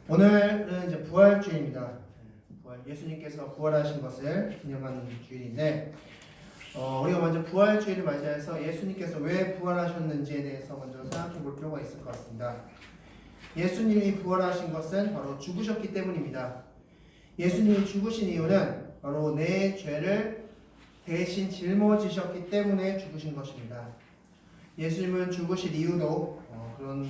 오늘은 이제 부활주일입니다. 예수님께서 부활하신 것을 기념하는 주일인데, 우리가 먼저 부활주일을 맞이해서 예수님께서 왜 부활하셨는지에 대해서 먼저 생각해 볼 필요가 있을 것 같습니다. 예수님이 부활하신 것은 바로 죽으셨기 때문입니다. 예수님이 죽으신 이유는 바로 내 죄를 대신 짊어지셨기 때문에 죽으신 것입니다. 예수님은 죽으실 이유도 그런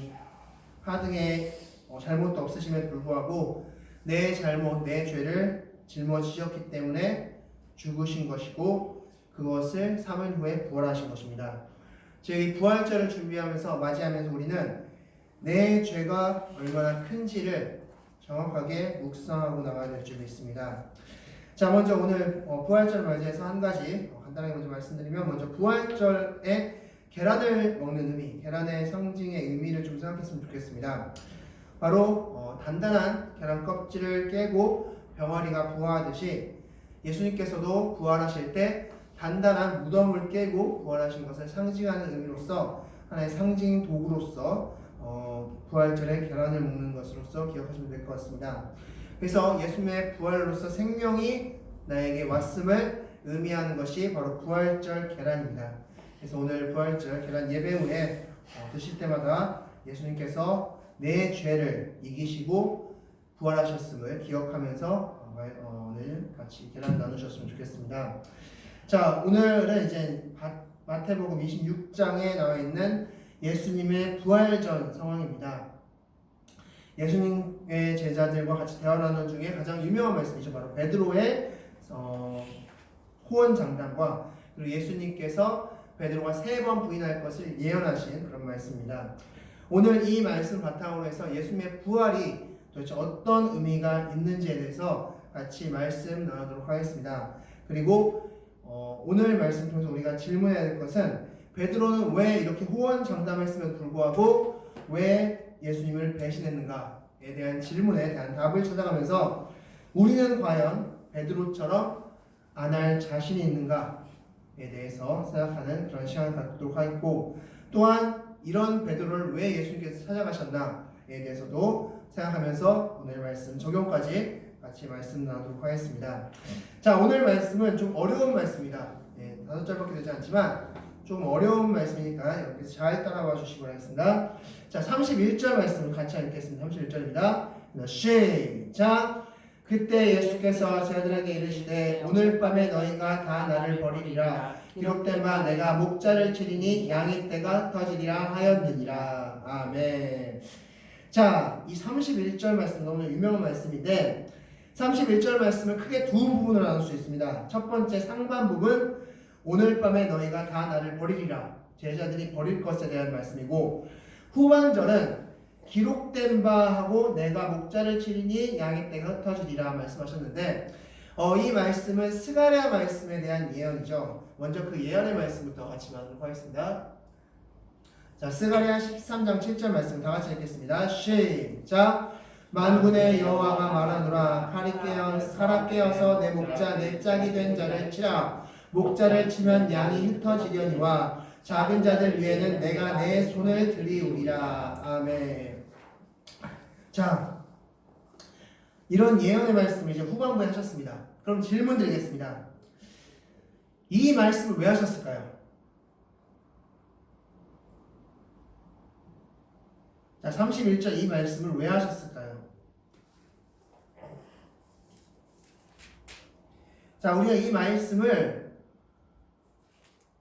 하등의 잘못도 없으심에 불구하고 내 잘못, 내 죄를 짊어지셨기 때문에 죽으신 것이고 그것을 3일 후에 부활하신 것입니다. 즉, 이 부활절을 준비하면서 맞이하면서 우리는 내 죄가 얼마나 큰지를 정확하게 묵상하고 나가야 될 줄 믿습니다. 자, 먼저 오늘 부활절 맞이해서 한 가지 간단하게 먼저 말씀드리면, 먼저 부활절에 계란을 먹는 의미, 계란의 상징의 의미를 좀 생각했으면 좋겠습니다. 바로 단단한 계란 껍질을 깨고 병아리가 부화하듯이 예수님께서도 부활하실 때 단단한 무덤을 깨고 부활하신 것을 상징하는 의미로서 하나의 상징 도구로서 부활절에 계란을 먹는 것으로서 기억하시면 될 것 같습니다. 그래서 예수님의 부활로서 생명이 나에게 왔음을 의미하는 것이 바로 부활절 계란입니다. 그래서 오늘 부활절 계란 예배 후에 드실 때마다 예수님께서 내 죄를 이기시고 부활하셨음을 기억하면서 오늘 같이 계란 나누셨으면 좋겠습니다. 자, 오늘은 이제 마태복음 26장에 나와 있는 예수님의 부활전 상황입니다. 예수님의 제자들과 같이 대화 나누는 중에 가장 유명한 말씀이죠. 바로 베드로의 호언장담과 그리고 예수님께서 베드로가 3번 부인할 것을 예언하신 그런 말씀입니다. 오늘 이 말씀 바탕으로 해서 예수님의 부활이 도대체 어떤 의미가 있는지에 대해서 같이 말씀 나누도록 하겠습니다. 그리고 오늘 말씀 통해서 우리가 질문해야 될 것은, 베드로는 왜 이렇게 호언장담했음에도 불구하고 왜 예수님을 배신했는가에 대한 질문에 대한 답을 찾아가면서 우리는 과연 베드로처럼 안 할 자신이 있는가에 대해서 생각하는 그런 시간을 갖도록 하겠고, 또한 이런 베드로를 왜 예수님께서 찾아가셨나에 대해서도 생각하면서 오늘 말씀 적용까지 같이 말씀 나누도록 하겠습니다. 자, 오늘 말씀은 좀 어려운 말씀입니다. 5절밖에 되지 않지만 좀 어려운 말씀이니까 이렇게 잘 따라와 주시기 바라겠습니다. 자, 31절 말씀을 같이 읽겠습니다. 31절입니다. 시작! 그때 예수께서 제자들에게 이르시되 오늘 밤에 너희가 다 나를 버리리라. 기록된 바 내가 목자를 치리니 양의 떼가 흩어지리라 하였느니라. 아멘. 자, 이 31절 말씀 너무 유명한 말씀인데, 31절 말씀을 크게 두 부분으로 나눌 수 있습니다. 첫 번째 상반 부분, 오늘 밤에 너희가 다 나를 버리리라, 제자들이 버릴 것에 대한 말씀이고, 후반절은 기록된 바 하고 내가 목자를 치리니 양의 떼가 흩어지리라 말씀하셨는데, 이 말씀은 스가랴 말씀에 대한 예언이죠. 먼저 그 예언의 말씀부터 같이 나누도록 하겠습니다. 자, 스가랴 13장 7절 말씀 다 같이 읽겠습니다. 시작! 만군의 여호와가 말하노라. 칼이 깨어서 내 목자 내 짝이 된 자를 치라. 목자를 치면 양이 흩어지려니와 작은 자들 위에는 내가 내 손을 들이우리라. 아멘. 자, 이런 예언의 말씀을 이제 후반부에 하셨습니다. 그럼 질문 드리겠습니다. 이 말씀을 왜 하셨을까요? 자, 31절 이 말씀을 왜 하셨을까요? 자, 우리가 이 말씀을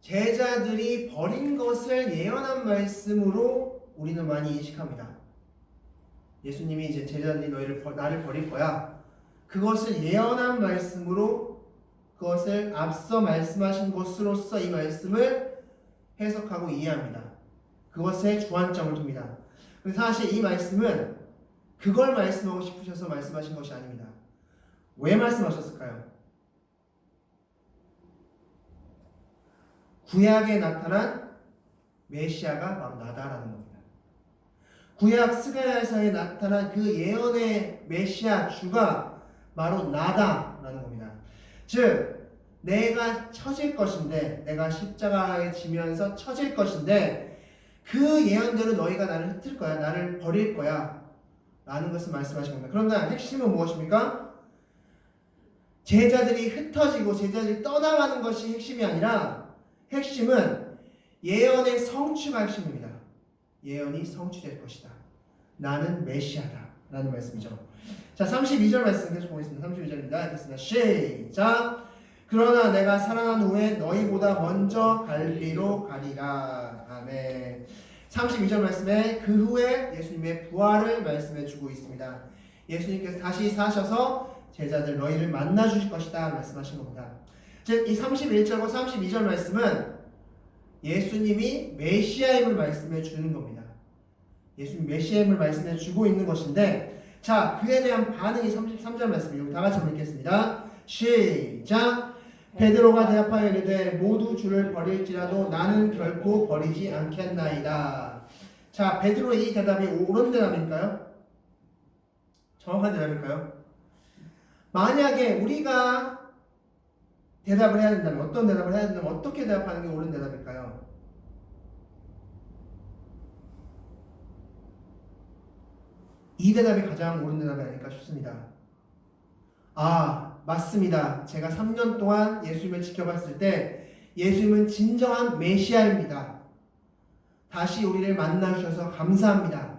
제자들이 버린 것을 예언한 말씀으로 우리는 많이 인식합니다. 예수님이 이제 제자들이 나를 버릴 거야. 그것을 예언한 말씀으로, 그것을 앞서 말씀하신 것으로서 이 말씀을 해석하고 이해합니다. 그것에 주안점을 둡니다. 사실 이 말씀은 그걸 말씀하고 싶으셔서 말씀하신 것이 아닙니다. 왜 말씀하셨을까요? 구약에 나타난 메시아가 바로 나다라는 겁니다. 구약 스가랴에서 나타난 그 예언의 메시아 주가 바로 나다라는 겁니다. 즉, 내가 처질 것인데, 내가 십자가에 지면서 처질 것인데, 그 예언대로 너희가 나를 흩을 거야, 나를 버릴 거야 라는 것을 말씀하신 겁니다. 그러나 핵심은 무엇입니까? 제자들이 흩어지고 제자들이 떠나가는 것이 핵심이 아니라 핵심은 예언의 성취가 핵심입니다. 예언이 성취될 것이다. 나는 메시아다. 라는 말씀이죠. 자, 32절 말씀 계속 보겠습니다. 32절입니다. 됐습니다. 시작! 그러나 내가 살아난 후에 너희보다 먼저 갈리로 가리라. 아멘. 32절 말씀에 그 후에 예수님의 부활을 말씀해 주고 있습니다. 예수님께서 다시 사셔서 제자들 너희를 만나 주실 것이다 말씀하신 겁니다. 즉, 이 31절과 32절 말씀은 예수님이 메시아임을 말씀해 주는 겁니다. 예수님 메시아임을 말씀해 주고 있는 것인데, 자, 그에 대한 반응이 33절 말씀이에요. 다 같이 읽겠습니다. 시작! 베드로가 대답하여 이르되 모두 주를 버릴지라도 나는 결코 버리지 않겠나이다. 자, 베드로의 이 대답이 옳은 대답일까요? 정확한 대답일까요? 만약에 우리가 대답을 해야 된다면, 어떤 대답을 해야 된다면 어떻게 대답하는 게 옳은 대답일까요? 이 대답이 가장 옳은 대답이 아닐까 싶습니다. 아, 맞습니다. 제가 3년 동안 예수님을 지켜봤을 때 예수님은 진정한 메시아입니다. 다시 우리를 만나주셔서 감사합니다.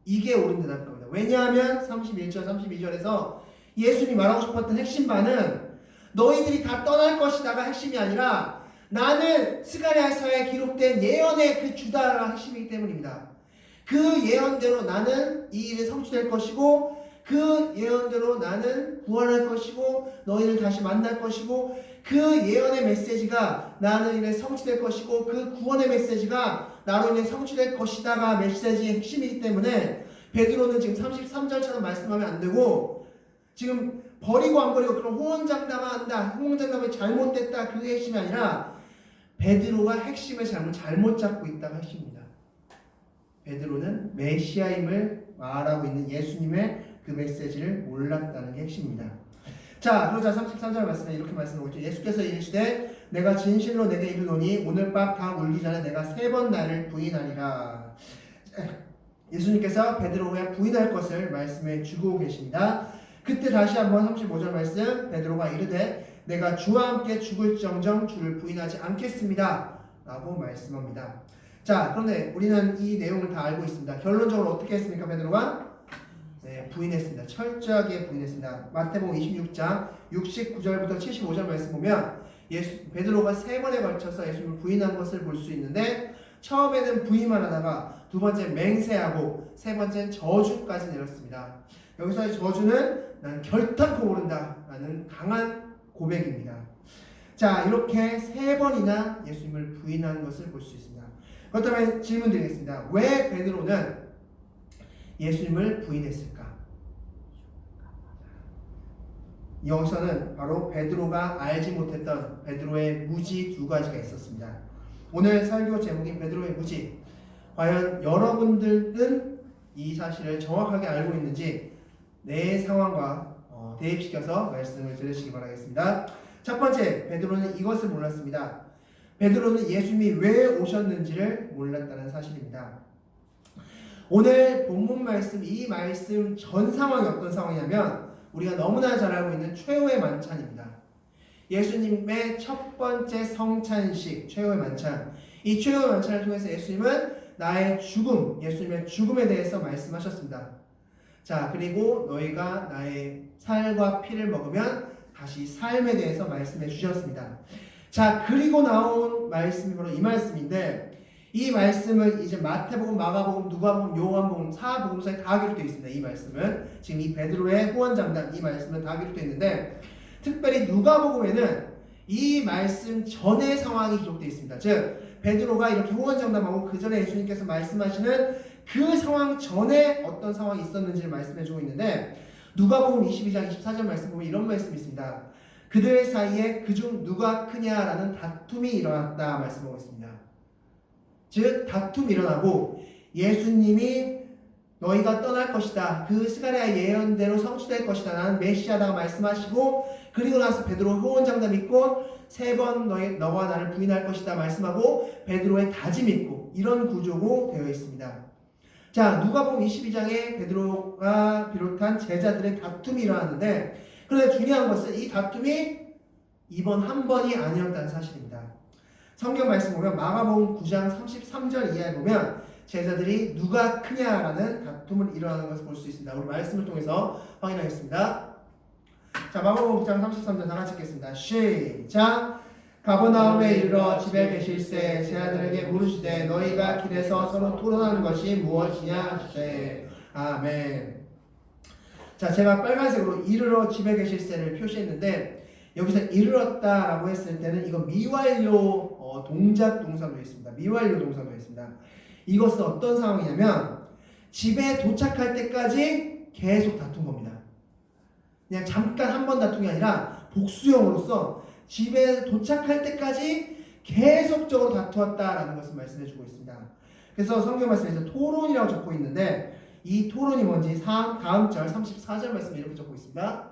이게 옳은 대답일 겁니다. 왜냐하면 31절, 32절에서 예수님이 말하고 싶었던 핵심반은 너희들이 다 떠날 것이다가 핵심이 아니라 나는 스가랴서에 기록된 예언의 그 주다가 핵심이기 때문입니다. 그 예언대로 나는 이 일이 성취될 것이고 그 예언대로 나는 구원할 것이고 너희를 다시 만날 것이고 그 예언의 메시지가 나로 인해 성취될 것이고 그 구원의 메시지가 나로 인해 성취될 것이다가 메시지의 핵심이기 때문에 베드로는 지금 33절처럼 말씀하면 안 되고 지금 버리고 안 버리고 그런 호언장담한다, 호언장담이 잘못됐다 그게 핵심이 아니라 베드로가 핵심을 잘못 잡고 있다가 핵심입니다. 베드로는 메시아임을 말하고 있는 예수님의 그 메시지를 몰랐다는 게 핵심입니다. 자, 그러자 33절 말씀에 이렇게 말씀하고 있죠. 예수께서 이르시되 내가 진실로 내게 이르노니 오늘 밤 다 울기 전에 내가 3번 나를 부인하리라. 예수님께서 베드로가 부인할 것을 말씀해 주고 계십니다. 그때 다시 한번 35절 말씀 베드로가 이르되 내가 주와 함께 죽을정정 주를 부인하지 않겠습니다. 라고 말씀합니다. 자, 그런데 우리는 이 내용을 다 알고 있습니다. 결론적으로 어떻게 했습니까? 베드로가? 네, 부인했습니다. 철저하게 부인했습니다. 마태복음 26장 69절부터 75절 말씀 보면 베드로가 3번에 걸쳐서 예수님을 부인한 것을 볼 수 있는데 처음에는 부인만 하다가 두 번째 맹세하고 세 번째는 저주까지 내렸습니다. 여기서의 저주는 난 결단코 모른다 라는 강한 고백입니다. 자, 이렇게 3번이나 예수님을 부인한 것을 볼 수 있습니다. 그렇다면 질문 드리겠습니다. 왜 베드로는 예수님을 부인했을까? 여기서는 바로 베드로가 알지 못했던 베드로의 무지 2가지가 있었습니다. 오늘 설교 제목인 베드로의 무지. 과연 여러분들은 이 사실을 정확하게 알고 있는지 내 상황과 대입시켜서 말씀을 들으시기 바라겠습니다. 첫 번째, 베드로는 이것을 몰랐습니다. 베드로는 예수님이 왜 오셨는지를 몰랐다는 사실입니다. 오늘 본문 말씀, 이 말씀 전 상황이 어떤 상황이냐면 우리가 너무나 잘 알고 있는 최후의 만찬입니다. 예수님의 첫 번째 성찬식, 최후의 만찬. 이 최후의 만찬을 통해서 예수님은 나의 죽음, 예수님의 죽음에 대해서 말씀하셨습니다. 자, 그리고 너희가 나의 살과 피를 먹으면 다시 삶에 대해서 말씀해 주셨습니다. 자, 그리고 나온 말씀이 바로 이 말씀인데 이 말씀은 이제 마태복음, 마가복음, 누가복음, 요한복음, 사복음서에 다 기록되어 있습니다. 이 말씀은 지금 이 베드로의 후원장단 이 말씀은 다 기록되어 있는데 특별히 누가복음에는 이 말씀 전의 상황이 기록되어 있습니다. 즉 베드로가 이렇게 후원장담하고 그 전에 예수님께서 말씀하시는 그 상황 전에 어떤 상황이 있었는지를 말씀해주고 있는데 누가복음 22장 24절 말씀 보면 이런 말씀이 있습니다. 그들 사이에 그중 누가 크냐라는 다툼이 일어났다 말씀하고 있습니다. 즉 다툼이 일어나고 예수님이 너희가 떠날 것이다. 그 스가랴 예언대로 성취될 것이다. 나는 메시아다가 말씀하시고 그리고 나서 베드로 호언장담 있고 3번 너와 나를 부인할 것이다 말씀하고 베드로의 다짐 있고 이런 구조고 되어 있습니다. 자, 누가복음 22장에 베드로가 비롯한 제자들의 다툼이 일어났는데, 그런데 중요한 것은 이 다툼이 이번 한 번이 아니었다는 사실입니다. 성경 말씀 보면 마가복음 9장 33절 이하에 보면 제자들이 누가 크냐라는 다툼을 일어나는 것을 볼 수 있습니다. 우리 말씀을 통해서 확인하겠습니다. 자, 마가복음 9장 33절 다 같이 읽겠습니다. 시작. 가버나움에 이르러 집에 계실새 제자들에게 물으시되 너희가 길에서 서로 토론하는 것이 무엇이냐 하시되 아멘. 자, 제가 빨간색으로 이르러 집에 계실새를 표시했는데 여기서 이르렀다라고 했을 때는 이거 미완료 동작 동사로 있습니다. 미완료 동사로 있습니다. 이것은 어떤 상황이냐면 집에 도착할 때까지 계속 다툰 겁니다. 그냥 잠깐 한 번 다툰 게 아니라 복수형으로서 집에 도착할 때까지 계속적으로 다투었다라는 것을 말씀해주고 있습니다. 그래서 성경 말씀에서 토론이라고 적고 있는데 이 토론이 뭔지 다음 절 34절 말씀에 이렇게 적고 있습니다.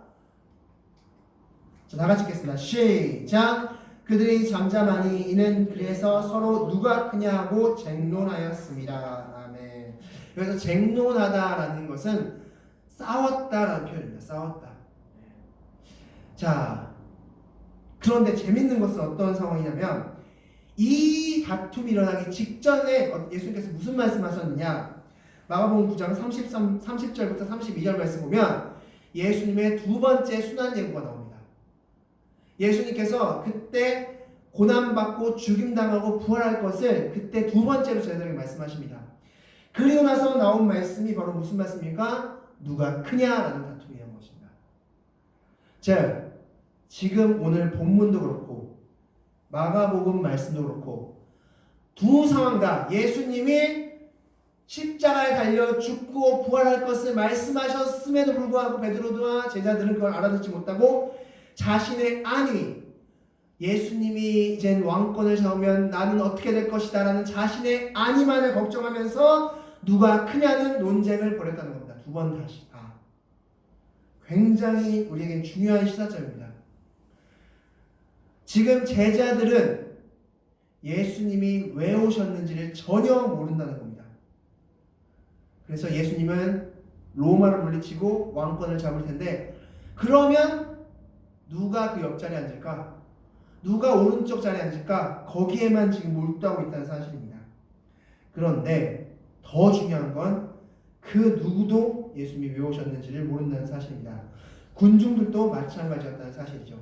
자, 다 같이 읽겠습니다. 시작. 그들이 잠잠하니 이는 그래서 서로 누가 크냐고 쟁론하였습니다. 아멘. 여기서 쟁론하다라는 것은 싸웠다라는 표현입니다. 싸웠다. 자, 그런데 재밌는 것은 어떤 상황이냐면 이 다툼이 일어나기 직전에 예수님께서 무슨 말씀하셨느냐? 마가복음 9장 30절부터 32절 말씀 보면 예수님의 두 번째 순환 예고가 나옵니다. 예수님께서 그때 고난받고 죽임당하고 부활할 것을 그때 두 번째로 제자들에게 말씀하십니다. 그리고 나서 나온 말씀이 바로 무슨 말씀입니까? 누가 크냐라는 다툼이란 것입니다. 자, 지금 오늘 본문도 그렇고 마가복음 말씀도 그렇고 두 상황 다 예수님이 십자가에 달려 죽고 부활할 것을 말씀하셨음에도 불구하고 베드로와 제자들은 그걸 알아듣지 못하고 자신의 안위, 예수님이 이젠 왕권을 잡으면 나는 어떻게 될 것이다 라는 자신의 안위만을 걱정하면서 누가 크냐는 논쟁을 벌였다는 겁니다. 두 번 다시 다. 굉장히 우리에겐 중요한 시사점입니다. 지금 제자들은 예수님이 왜 오셨는지를 전혀 모른다는 겁니다. 그래서 예수님은 로마를 물리치고 왕권을 잡을 텐데 그러면 누가 그 옆자리에 앉을까? 누가 오른쪽 자리에 앉을까? 거기에만 지금 몰두하고 있다는 사실입니다. 그런데 더 중요한 건 그 누구도 예수님이 왜 오셨는지를 모른다는 사실입니다. 군중들도 마찬가지였다는 사실이죠.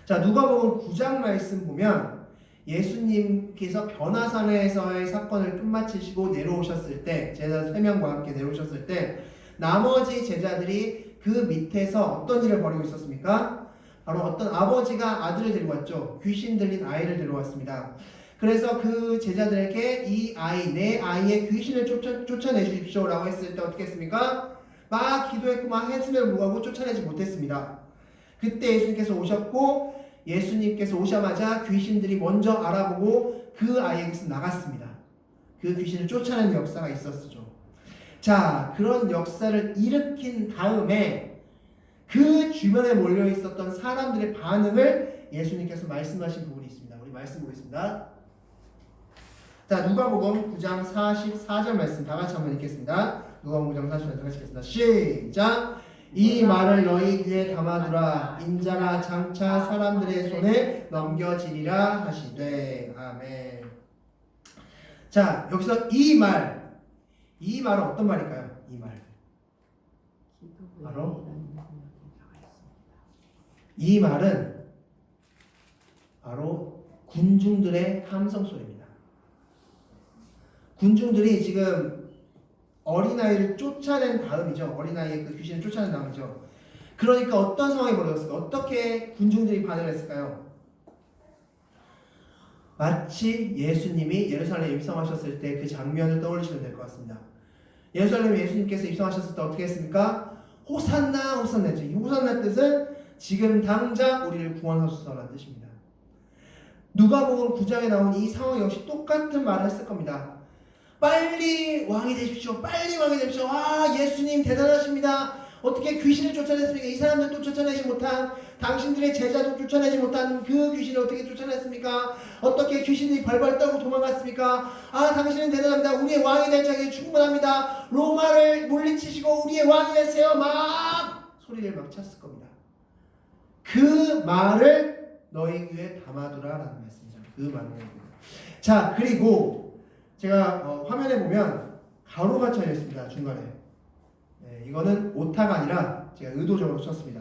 자, 누가복음 9장 말씀 보면 예수님께서 변화산에서의 사건을 끝마치시고 내려오셨을 때 제자 3명과 함께 내려오셨을 때 나머지 제자들이 그 밑에서 어떤 일을 벌이고 있었습니까? 바로 어떤 아버지가 아들을 데리고 왔죠. 귀신 들린 아이를 데리고 왔습니다. 그래서 그 제자들에게 이 아이, 내 아이의 귀신을 쫓아내 주십시오 라고 했을 때 어떻게 했습니까? 막 기도했고 막 했음에도 불구하고 쫓아내지 못했습니다. 그때 예수님께서 오셨고 예수님께서 오자마자 귀신들이 먼저 알아보고 그 아이에게서 나갔습니다. 그 귀신을 쫓아내는 역사가 있었죠. 자, 그런 역사를 일으킨 다음에 그 주변에 몰려 있었던 사람들의 반응을 예수님께서 말씀하신 부분이 있습니다. 우리 말씀 보겠습니다. 자, 누가복음 9장 44절 말씀 다 같이 한번 읽겠습니다. 누가복음 9장 44절 다 같이 읽겠습니다. 시작. 이 말을 너희 귀에 담아두라. 인자가 장차 사람들의 손에 넘겨지리라 하시되 아멘. 자, 여기서 이 말은 어떤 말일까요? 이 말. 바로 이 말은 바로 군중들의 함성 소리입니다. 군중들이 지금 어린아이를 쫓아낸 다음이죠. 어린아이의 그 귀신을 쫓아낸 다음이죠. 그러니까 어떤 상황이 벌어졌을까? 어떻게 군중들이 반응을 했을까요? 마치 예수님이 예루살렘에 입성하셨을 때 그 장면을 떠올리시면 될 것 같습니다. 예루살렘에 예수님께서 입성하셨을 때 어떻게 했습니까? 호산나 호산나 했죠. 이 호산나 뜻은 지금 당장 우리를 구원하소서라는 뜻입니다. 누가복음 9장에 나온 이 상황 역시 똑같은 말을 했을 겁니다. 빨리 왕이 되십시오. 빨리 왕이 되십시오. 아, 예수님 대단하십니다. 어떻게 귀신을 쫓아냈습니까? 이 사람들도 쫓아내지 못한, 당신들의 제자도 쫓아내지 못한 그 귀신을 어떻게 쫓아냈습니까? 어떻게 귀신이 벌벌 떨고 도망갔습니까? 아, 당신은 대단합니다. 우리의 왕이 될 자격이 충분합니다. 로마를 물리치시고 우리의 왕이 되세요. 막 소리를 막 쳤을 겁니다. 그 말을 너희 귀에 담아두라라는 말씀이죠. 그 말을. 자, 그리고 제가 화면에 보면 가로가 쳐져 있습니다. 중간에. 네, 이거는 오타가 아니라 제가 의도적으로 썼습니다.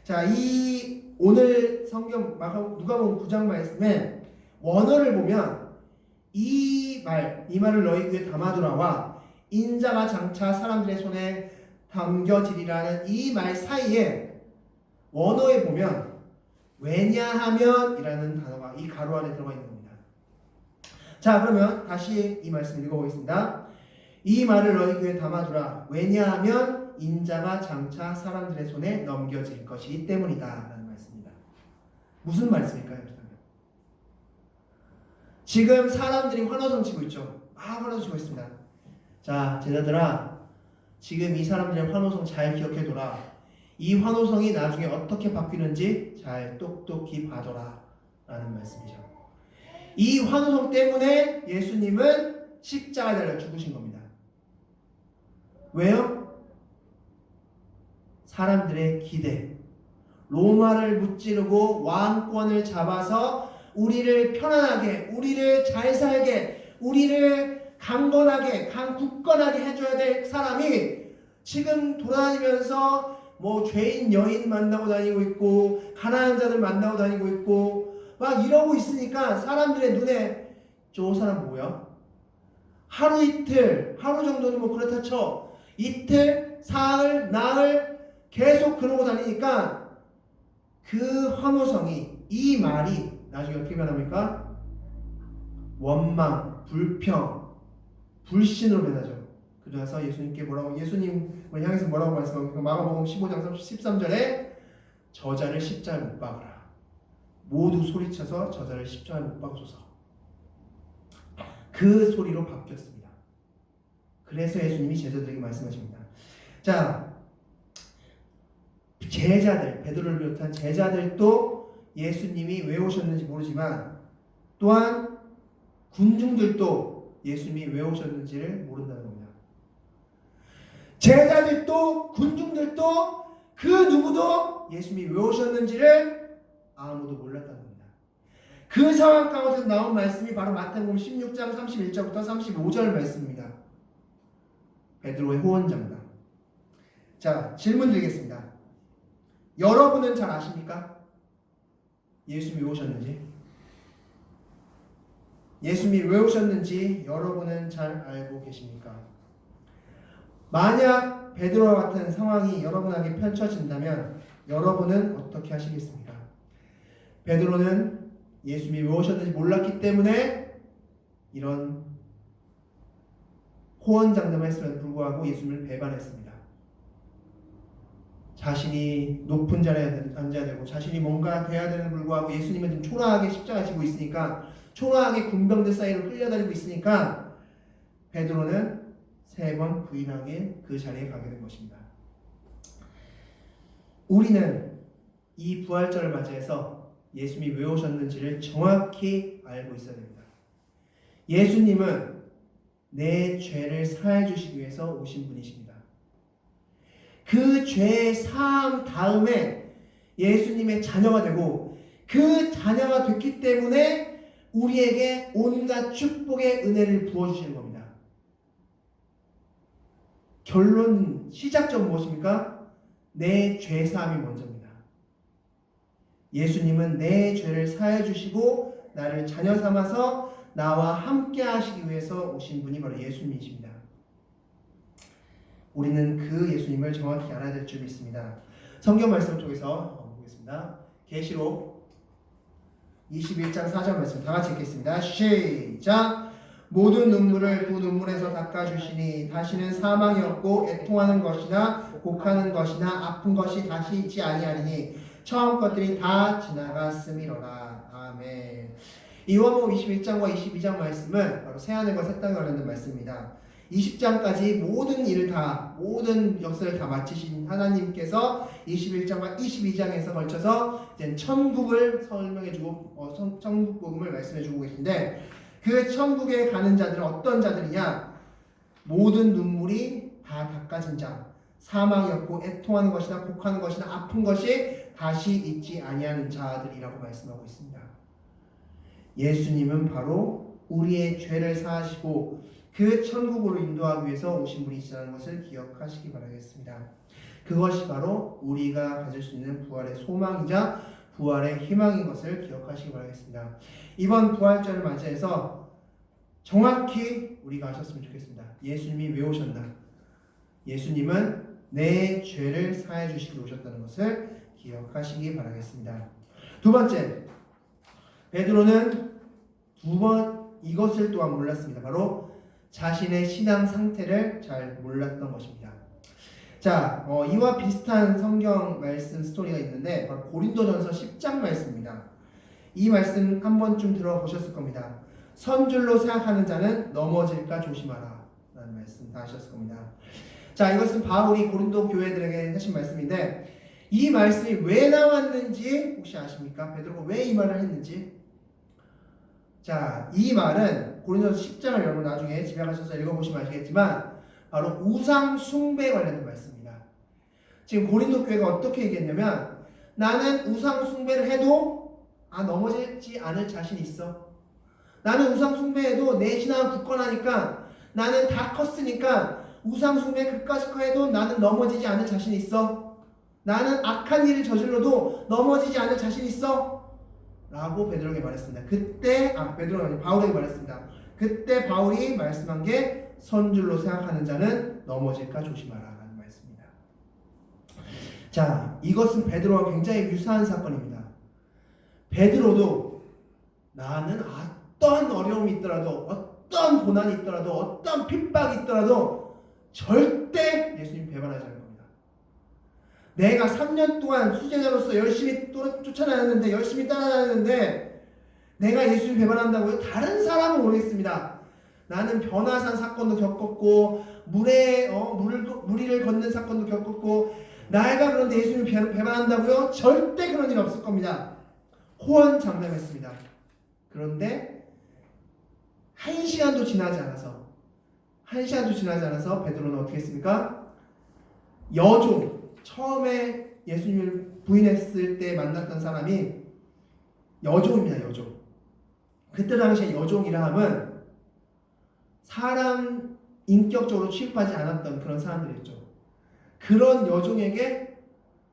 자, 이 오늘 성경 누가복음 9장 말씀에 원어를 보면 이 말을 너희 귀에 담아두라와 인자가 장차 사람들의 손에 담겨지리라는 이 말 사이에 원어에 보면 왜냐하면 이라는 단어가 이 가로 안에 들어가 있는 겁니다. 자, 그러면 다시 이 말씀 읽어보겠습니다. 이 말을 너희 귀에 담아두라. 왜냐하면 인자가 장차 사람들의 손에 넘겨질 것이기 때문이다 라는 말씀입니다. 무슨 말씀일까요? 지금 사람들이 환호성 치고 있죠. 환호성 치고 있습니다. 자, 제자들아, 지금 이 사람들의 환호성 잘 기억해둬라. 이 환호성이 나중에 어떻게 바뀌는지 잘 똑똑히 봐둬라 라는 말씀이죠. 이 환호성 때문에 예수님은 십자가에 달려 죽으신 겁니다. 왜요? 사람들의 기대, 로마를 무찌르고 왕권을 잡아서 우리를 편안하게, 우리를 잘 살게, 우리를 강건하게, 굳건하게 해줘야 될 사람이 지금 돌아다니면서 뭐 죄인 여인 만나고 다니고 있고 가난한 자들 만나고 다니고 있고 막 이러고 있으니까 사람들의 눈에 저 사람 뭐야? 하루 이틀, 하루 정도는 뭐 그렇다 쳐. 이틀, 사흘, 나흘 계속 그러고 다니니까 그 환호성이, 이 말이 나중에 어떻게 변합니까? 원망, 불평, 불신으로 변하죠. 그래서 예수님을 향해서 뭐라고 말씀합니까? 마가복음 15장 13절에 저자를 십자가에 못 박으라. 모두 소리쳐서 저자를 십자가에 못 박으소서. 그 소리로 바뀌었습니다. 그래서 예수님이 제자들에게 말씀하십니다. 자, 제자들, 베드로를 비롯한 제자들도 예수님이 왜 오셨는지 모르지만 또한 군중들도 예수님이 왜 오셨는지를 모른다는 겁니다. 제자들도 군중들도 그 누구도 예수님이 왜 오셨는지를 아무도 몰랐다는 겁니다. 그 상황 가운데서 나온 말씀이 바로 마태복음 16장 31절부터 35절 말씀입니다. 베드로의 호언장담. 자, 질문 드리겠습니다. 여러분은 잘 아십니까? 예수님이 왜 오셨는지? 예수님이 왜 오셨는지 여러분은 잘 알고 계십니까? 만약 베드로와 같은 상황이 여러분에게 펼쳐진다면 여러분은 어떻게 하시겠습니까? 베드로는 예수님이 왜 오셨는지 몰랐기 때문에 이런 호언장담을 했음에도 불구하고 예수님을 배반했습니다. 자신이 높은 자리에 앉아야 되고 자신이 뭔가 돼야 되는 불구하고 예수님은 좀 초라하게 십자가 지고 있으니까, 초라하게 군병들 사이로 끌려다니고 있으니까 베드로는 3번 부인하게 그 자리에 가게 된 것입니다. 우리는 이 부활절을 맞이해서 예수님이 왜 오셨는지를 정확히 알고 있어야 됩니다. 예수님은 내 죄를 사해 주시기 위해서 오신 분이십니다. 그 죄의 사함 다음에 예수님의 자녀가 되고 그 자녀가 됐기 때문에 우리에게 온갖 축복의 은혜를 부어주시는 겁니다. 결론, 시작점 무엇입니까? 내 죄 사함이 먼저입니다. 예수님은 내 죄를 사해 주시고 나를 자녀 삼아서 나와 함께 하시기 위해서 오신 분이 바로 예수님이십니다. 우리는 그 예수님을 정확히 알아야 될 줄 믿습니다. 성경 말씀을 통해서 보겠습니다. 계시록 21장 4절 말씀 다 같이 읽겠습니다. 시작! 모든 눈물을 그 눈물에서 닦아주시니 다시는 사망이 없고 애통하는 것이나 곡하는 것이나 아픈 것이 다시 있지 아니하리니 처음 것들이 다 지나갔음이로라. 아멘. 이 요한복음 21장과 22장 말씀은 바로 새하늘과 새 땅에 관련된 말씀입니다. 20장까지 모든 일을 다, 모든 역사를 다 마치신 하나님께서 21장과 22장에서 걸쳐서 이제 천국을 설명해주고 천국 복음을 말씀해주고 계신데, 그 천국에 가는 자들은 어떤 자들이냐? 모든 눈물이 다 닦아진 자, 사망이 없고 애통하는 것이나 곡하는 것이나 아픈 것이 다시 있지 아니하는 자들이라고 말씀하고 있습니다. 예수님은 바로 우리의 죄를 사하시고 그 천국으로 인도하기 위해서 오신 분이시라는 것을 기억하시기 바라겠습니다. 그것이 바로 우리가 가질 수 있는 부활의 소망이자 부활의 희망인 것을 기억하시기 바라겠습니다. 이번 부활절을 맞이해서 정확히 우리가 아셨으면 좋겠습니다. 예수님이 왜 오셨나? 예수님은 내 죄를 사해 주시기 오셨다는 것을 기억하시기 바라겠습니다. 두 번째, 베드로는 두 번 이것을 또한 몰랐습니다. 바로 자신의 신앙 상태를 잘 몰랐던 것입니다. 자, 이와 비슷한 성경 말씀 스토리가 있는데 바로 고린도전서 10장 말씀입니다. 이 말씀 한 번쯤 들어보셨을 겁니다. 선줄로 생각하는 자는 넘어질까 조심하라 라는 말씀 다 하셨을 겁니다. 자, 이것은 바울이 고린도 교회들에게 하신 말씀인데, 이 말씀이 왜 나왔는지 혹시 아십니까? 베드로가 왜 이 말을 했는지? 자, 이 말은 고린도서 10장을 여러분 나중에 집에 가셔서 읽어보시면 아시겠지만 바로 우상 숭배에 관련된 말씀입니다. 지금 고린도 교회가 어떻게 얘기했냐면, 나는 우상 숭배를 해도 넘어지지 않을 자신 있어. 나는 우상 숭배해도 내 신앙은 굳건하니까, 나는 다 컸으니까 우상 숭배 그까짓 거 해도 나는 넘어지지 않을 자신 있어. 나는 악한 일을 저질러도 넘어지지 않을 자신 있어 라고 베드로에게 말했습니다. 그때 바울에게 말했습니다. 그때 바울이 말씀한 게 선줄로 생각하는 자는 넘어질까 조심하라 라는 말씀입니다. 자, 이것은 베드로와 굉장히 유사한 사건입니다. 베드로도 나는 어떤 어려움이 있더라도, 어떤 고난이 있더라도, 어떤 핍박이 있더라도 절대 예수님 배반하지 않을 겁니다. 내가 3년 동안 수제자로서 열심히 쫓아다녔는데, 열심히 따라다녔는데 내가 예수님 배반한다고요? 다른 사람은 모르겠습니다. 나는 변화산 사건도 겪었고 무리를 걷는 사건도 겪었고, 내가 그런데 예수님 배반한다고요? 절대 그런 일 없을 겁니다. 호언장담했습니다. 그런데 한 시간도 지나지 않아서 베드로는 어떻게 했습니까? 처음에 예수님을 부인했을 때 만났던 사람이 여종입니다. 여종. 그때 당시에 여종이라 함은 사람 인격적으로 취급하지 않았던 그런 사람들이었죠. 그런 여종에게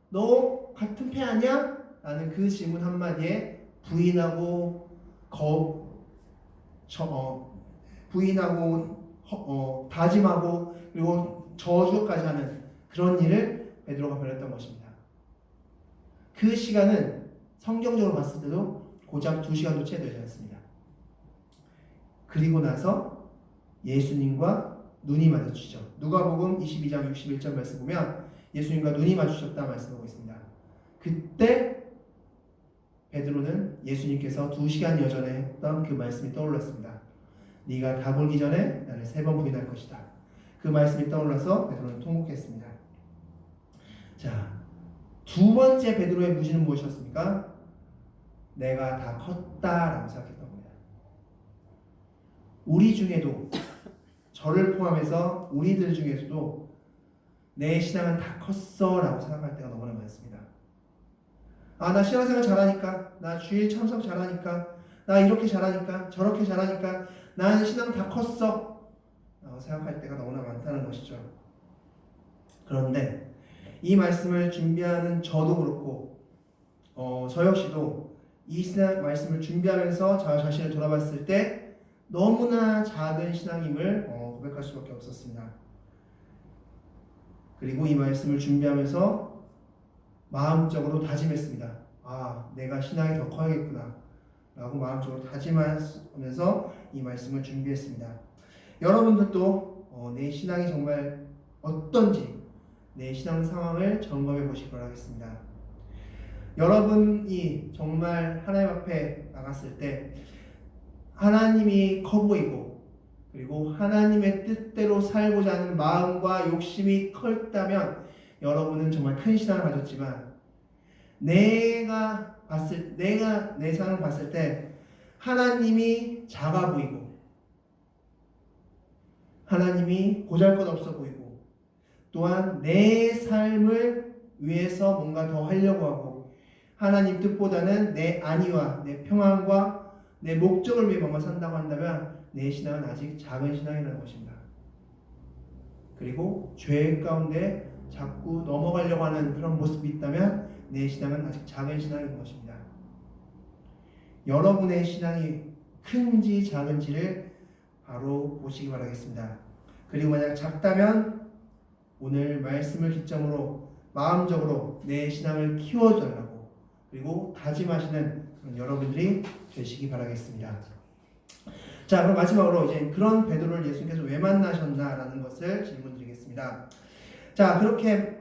너 같은 패 아니야? 라는 그 질문 한마디에 부인하고 다짐하고 그리고 저주까지 하는 그런 일을 베드로가 벌였던 것입니다. 그 시간은 성경적으로 봤을 때도 고작 2시간도 채 되지 않습니다. 그리고 나서 예수님과 눈이 마주치죠. 누가복음 22장 61절 말씀 보면 예수님과 눈이 마주쳤다 말씀하고 있습니다. 그때 베드로는 예수님께서 2시간 여전에 했던 그 말씀이 떠올랐습니다. 네가 다 굴기 전에 나를 3번 부인할 것이다. 그 말씀이 떠올라서 베드로는 통곡했습니다. 자, 두 번째 베드로의 무지는 무엇이었습니까? 내가 다 컸다라고 생각했던 겁니다. 우리 중에도, 저를 포함해서 우리들 중에서도 내 신앙은 다 컸어 라고 생각할 때가 너무나 많습니다. 나 신앙생활 잘하니까, 나 주일 참석 잘하니까, 나 이렇게 잘하니까, 저렇게 잘하니까 나는 신앙 다 컸어 라고 생각할 때가 너무나 많다는 것이죠. 그런데 이 말씀을 준비하는 저도 그렇고 저 역시도 이 신앙 말씀을 준비하면서 저 자신을 돌아봤을 때 너무나 작은 신앙임을 고백할 수밖에 없었습니다. 그리고 이 말씀을 준비하면서 마음적으로 다짐했습니다. 내가 신앙이 더 커야겠구나 라고 마음적으로 다짐하면서 이 말씀을 준비했습니다. 여러분들도 내 신앙이 정말 어떤지 내 신앙 상황을 점검해 보시기 바라겠습니다. 여러분이 정말 하나님 앞에 나갔을 때 하나님이 커 보이고 그리고 하나님의 뜻대로 살고자 하는 마음과 욕심이 컸다면 여러분은 정말 큰 신앙을 가졌지만 내가 내 삶을 봤을 때 하나님이 작아 보이고 하나님이 보잘것없어 보이고 또한 내 삶을 위해서 뭔가 더 하려고 하고 하나님 뜻보다는 내 안위와 내 평안과 내 목적을 위해 뭔가 산다고 한다면 내 신앙은 아직 작은 신앙이라는 것입니다. 그리고 죄 가운데 자꾸 넘어가려고 하는 그런 모습이 있다면 내 신앙은 아직 작은 신앙인 것입니다. 여러분의 신앙이 큰지 작은지를 바로 보시기 바라겠습니다. 그리고 만약 작다면 오늘 말씀을 기점으로 마음적으로 내 신앙을 키워달라고 그리고 다짐하시는 여러분들이 되시기 바라겠습니다. 자, 그럼 마지막으로 이제 그런 베드로를 예수님께서 왜 만나셨나라는 것을 질문드리겠습니다. 자, 그렇게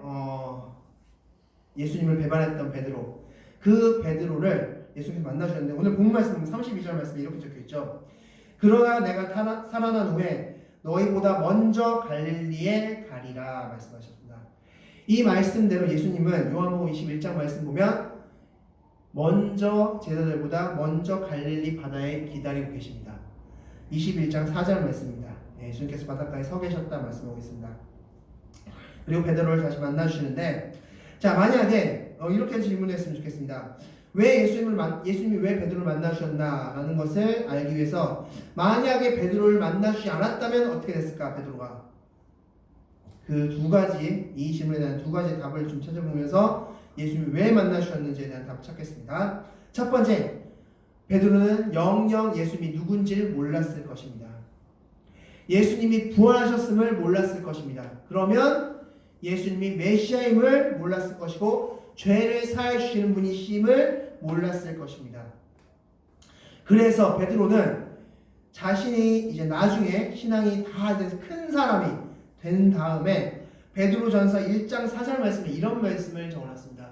예수님을 배반했던 베드로, 그 베드로를 예수님께서 만나셨는데 오늘 본 말씀 32절 말씀에 이렇게 적혀있죠. 그러나 내가 살아난 후에 너희보다 먼저 갈릴리에 가리라 말씀하셨습니다. 이 말씀대로 예수님은 요한복음 21장 말씀 보면 먼저 제자들보다 먼저 갈릴리 바다에 기다리고 계십니다. 21장 4절 말씀입니다. 예수님께서 바닷가에 서 계셨다 말씀하고 있습니다. 그리고 베드로를 다시 만나주시는데 자, 만약에 이렇게 질문했으면 좋겠습니다. 예수님이 왜 베드로를 만나주셨나라는 것을 알기 위해서 만약에 베드로를 만나주지 않았다면 어떻게 됐을까? 베드로가 그 두 가지 이 질문에 대한 두 가지 답을 좀 찾아보면서 예수님이 왜 만나주셨는지에 대한 답을 찾겠습니다. 첫 번째, 베드로는 영영 예수님이 누군지를 몰랐을 것입니다. 예수님이 부활하셨음을 몰랐을 것입니다. 그러면 예수님이 메시아임을 몰랐을 것이고 죄를 사해 주시는 분이심을 몰랐을 것입니다. 그래서 베드로는 자신이 이제 나중에 신앙이 다 돼서 큰 사람이 된 다음에 베드로전서 1장 4절 말씀에 이런 말씀을 적어놨습니다.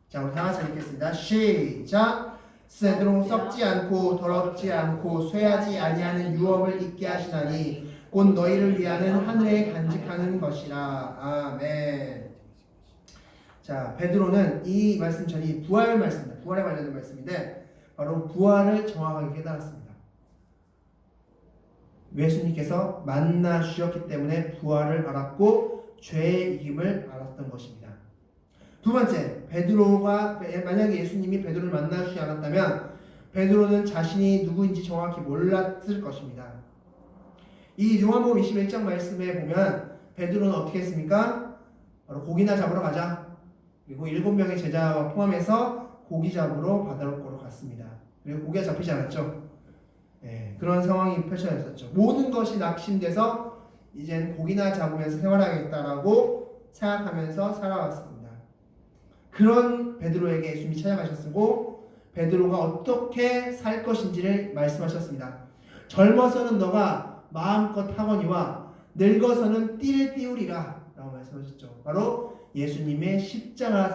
자, 우리 다 같이 읽겠습니다. 시작. 스스로 썩지 않고 더럽지 않고 쇠하지 아니하는 유업을 있게 하시나니 곧 너희를 위하는 하늘에 간직하는 것이라. 아멘. 자, 베드로는 이 말씀 전이 부활 말씀입니다. 부활에 관련된 말씀인데 바로 부활을 정확하게 깨달았습니다. 예수님께서 만나 주셨기 때문에 부활을 알았고 죄의 이김을 알았던 것입니다. 두 번째, 베드로가 만약에 예수님이 베드로를 만나 주지 않았다면 베드로는 자신이 누구인지 정확히 몰랐을 것입니다. 이 요한복음 21장 말씀에 보면 베드로는 어떻게 했습니까? 바로 고기나 잡으러 가자. 그리고 7명의 제자와 포함해서 고기 잡으러 바다로 갔습니다. 그리고 고기가 잡히지 않았죠. 네, 그런 상황이 펼쳐졌었죠. 모든 것이 낙심돼서 이젠 고기나 잡으면서 생활하겠다라고 생각하면서 살아왔습니다. 그런 베드로에게 예수님이 찾아가셨고 베드로가 어떻게 살 것인지를 말씀하셨습니다. 젊어서는 너가 마음껏 하거니와 늙어서는 띠를 띠우리라 라고 말씀하셨죠. 바로 예수님의 십자가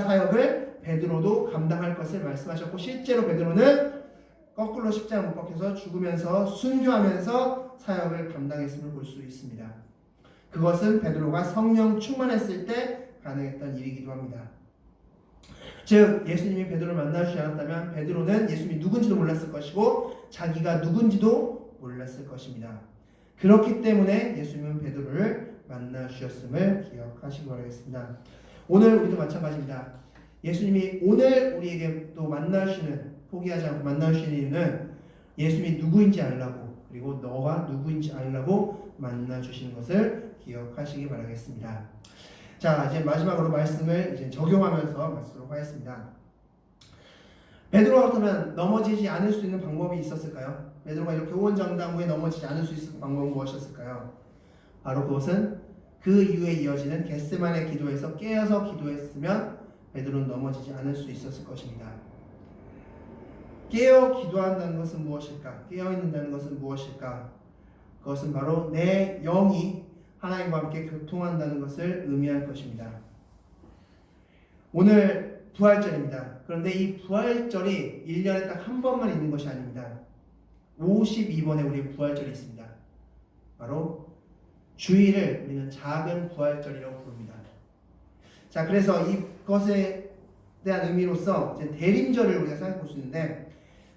사역을 베드로도 감당할 것을 말씀하셨고 실제로 베드로는 거꾸로 십자가 못 박혀서 죽으면서 순교하면서 사역을 감당했음을 볼 수 있습니다. 그것은 베드로가 성령 충만했을 때 가능했던 일이기도 합니다. 즉 예수님이 베드로를 만나주지 않았다면 베드로는 예수님이 누군지도 몰랐을 것이고 자기가 누군지도 몰랐을 것입니다. 그렇기 때문에 예수님은 베드로를 만나주셨음을 기억하시기 바라겠습니다. 오늘 우리도 마찬가지입니다. 예수님이 오늘 우리에게 또 포기하지 않고 만나주시는 이유는 예수님이 누구인지 알라고 그리고 너가 누구인지 알라고 만나주시는 것을 기억하시기 바라겠습니다. 자, 이제 마지막으로 말씀을 이제 적용하면서 말씀을 하겠습니다. 베드로가 그렇다면 넘어지지 않을 수 있는 방법이 있었을까요? 베드로가 이렇게 호언장담 후에 넘어지지 않을 수 있을 방법은 무엇이었을까요? 바로 그것은 그 이후에 이어지는 겟세마네 기도에서 깨어서 기도했으면 베드로는 넘어지지 않을 수 있었을 것입니다. 깨어 기도한다는 것은 무엇일까? 깨어 있는다는 것은 무엇일까? 그것은 바로 내 영이 하나님과 함께 교통한다는 것을 의미할 것입니다. 오늘 부활절입니다. 그런데 이 부활절이 1년에 딱 한 번만 있는 것이 아닙니다. 52번에 우리 부활절이 있습니다. 바로 주일을 우리는 작은 부활절이라고 부릅니다. 자, 그래서 이것에 대한 의미로서 이제 대림절을 우리가 생각해 볼 수 있는데,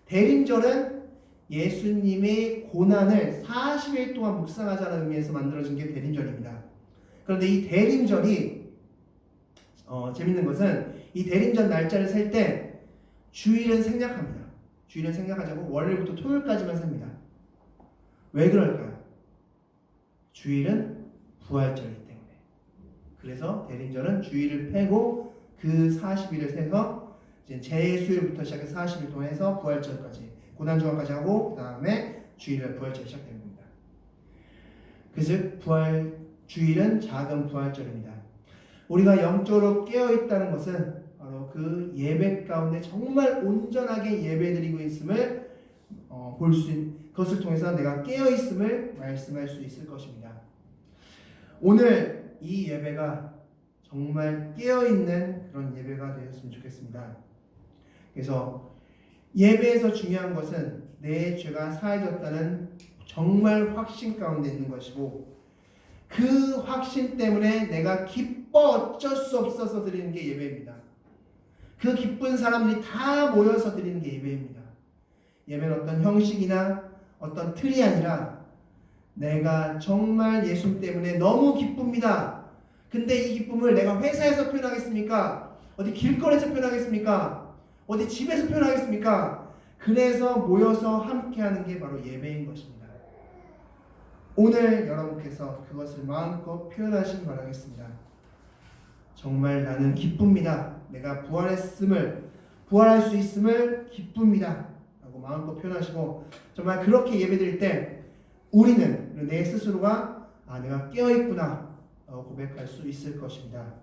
대림절은 예수님의 고난을 40일 동안 묵상하자는 의미에서 만들어진 게 대림절입니다. 그런데 이 대림절이 재밌는 것은 이 대림절 날짜를 셀 때 주일은 생략합니다. 주일은 생략하자고 월요일부터 토요일까지만 셉니다. 왜 그럴까요? 주일은 부활절이기 때문에. 그래서 대림절은 주일을 빼고 그 40일을 세서 이제 재수일부터 시작해서 40일 동안 해서 부활절까지, 고난주간까지 하고 그 다음에 주일날 부활절이 시작되는 겁니다. 그래서 주일은 작은 부활절입니다. 우리가 영적으로 깨어있다는 것은 바로 그 예배 가운데 정말 온전하게 예배드리고 있음을 그것을 통해서 내가 깨어있음을 말씀할 수 있을 것입니다. 오늘 이 예배가 정말 깨어있는 그런 예배가 되었으면 좋겠습니다. 그래서 예배에서 중요한 것은 내 죄가 사해졌다는 정말 확신 가운데 있는 것이고, 그 확신 때문에 내가 기뻐 어쩔 수 없어서 드리는 게 예배입니다. 그 기쁜 사람들이 다 모여서 드리는 게 예배입니다. 예배는 어떤 형식이나 어떤 틀이 아니라 내가 정말 예수 때문에 너무 기쁩니다. 근데 이 기쁨을 내가 회사에서 표현하겠습니까? 어디 길거리에서 표현하겠습니까? 어디 집에서 표현하겠습니까? 그래서 모여서 함께하는 게 바로 예배인 것입니다. 오늘 여러분께서 그것을 마음껏 표현하시기 바라겠습니다. 정말 나는 기쁩니다. 내가 부활할 수 있음을 기쁩니다. 라고 마음껏 표현하시고, 정말 그렇게 예배드릴 때 우리는 내 스스로가 내가 깨어있구나 고백할 수 있을 것입니다.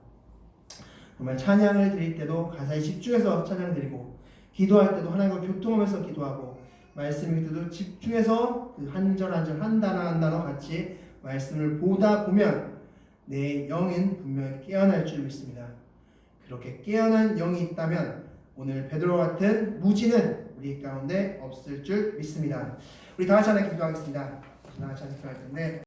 정말 찬양을 드릴 때도 가사에 집중해서 찬양 드리고, 기도할 때도 하나님과 교통하면서 기도하고, 말씀 읽을 때도 집중해서 그 한 절 한 절, 한 단어 한 단어 같이 말씀을 보다 보면 내 영은 분명히 깨어날 줄 믿습니다. 그렇게 깨어난 영이 있다면 오늘 베드로와 같은 무지는 우리 가운데 없을 줄 믿습니다. 우리 다 같이 하나 기도하겠습니다. 다 같이 하나 기도할 텐데,